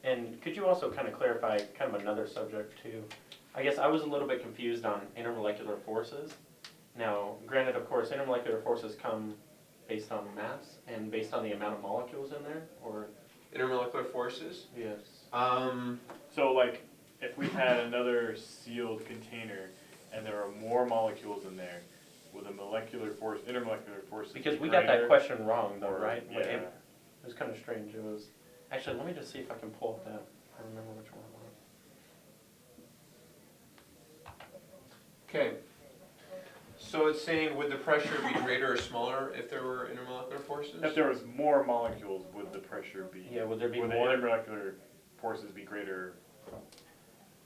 And could you also kind of clarify kind of another subject too? I guess I was a little bit confused on intermolecular forces. Now, granted, of course, intermolecular forces come based on mass and based on the amount of molecules in there, or? Intermolecular forces? Yes. So like, if we had another sealed container and there are more molecules in there, would the intermolecular forces Because be we got that greater? question wrong though, Or- right? yeah. Like, it was kind of strange. It was, actually, let me just see if I can pull up that. I remember which one it was. Okay. So it's saying, would the pressure be greater or smaller if there were intermolecular forces? If there was more molecules, would the pressure be? Yeah, would there be Would the more? intermolecular forces be greater?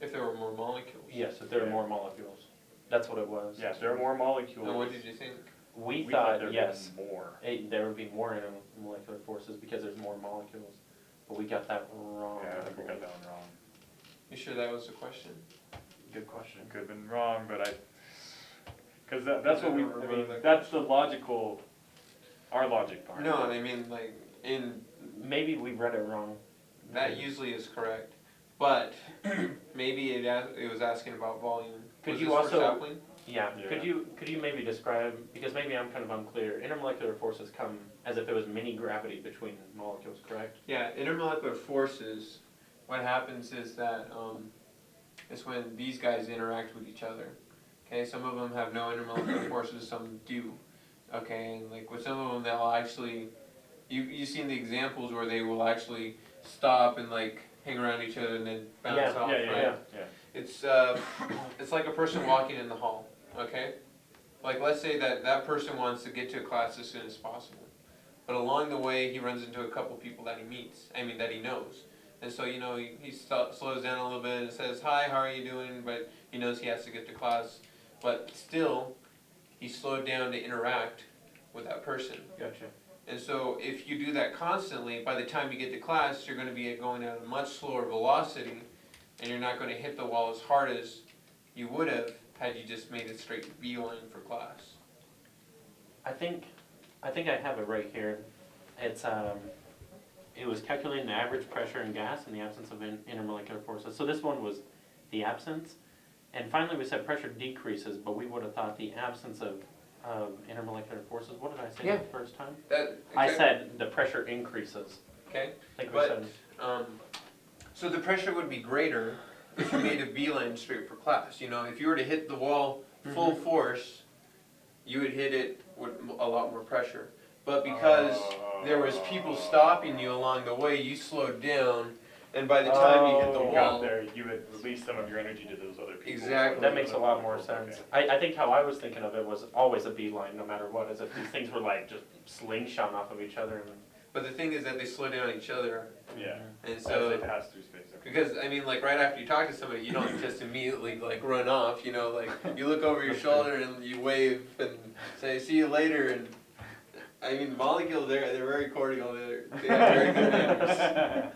If there were more molecules? Yes, if there were Yeah. more molecules. That's what it was. Yeah, if there are more molecules. And what did you think? We thought thought, there'd yes, be more. there would be more intermolecular forces because there's more molecules. But we got that wrong. Yeah, I I think we got believe. that one wrong. You sure that was the question? Good question. Could have been wrong, but because that's what I we, don't I remember mean, that that's the logical, our logic part. No, I mean, like, Maybe we read it wrong. that usually is correct. But maybe it was asking about volume. Could Was you this for also- sapling? Yeah. Yeah. Could you maybe describe, because maybe I'm kind of unclear, intermolecular forces come as if there was mini gravity between molecules, correct? Yeah, intermolecular forces, what happens is that it's when these guys interact with each other. Okay, some of them have no intermolecular forces, some do. Okay, and like with some of them they'll actually, you've seen the examples where they will actually stop and like hang around each other and then bounce Yeah, off, Yeah, right? yeah. It's like a person walking in the hall, okay? Like let's say that person wants to get to a class as soon as possible. But along the way he runs into a couple people that he knows. And so, he slows down a little bit and says, "Hi, how are you doing?" But he knows he has to get to class. But still, he slowed down to interact with that person. Gotcha. And so if you do that constantly, by the time you get to class, you're going to be going at a much slower velocity, and you're not going to hit the wall as hard as you would have had you just made it straight beeline for class. I think I have it right here. It's it was calculating the average pressure in gas in the absence of intermolecular forces. So this one was the absence. And finally we said pressure decreases, but we would have thought the absence of intermolecular forces. What did I say the first time? I said the pressure increases. Okay. I think we But said. so the pressure would be greater if you made a beeline straight for class. If you were to hit the wall full force, you would hit it with a lot more pressure. But because there was people stopping you along the way, you slowed down, and by the time you hit the You got wall, there, you would release some of your energy to those other people. Exactly. That makes a lot more sense. Okay. I think how I was thinking of it was always a beeline, no matter what, as if these things were like just slingshot off of each other. but the thing is that they slow down each other, Yeah, and as so they pass through space. because like right after you talk to somebody, you don't just immediately like run off. Like you look over your shoulder and you wave and say "see you later." And I mean, molecules they're very cordial. They have very good manners.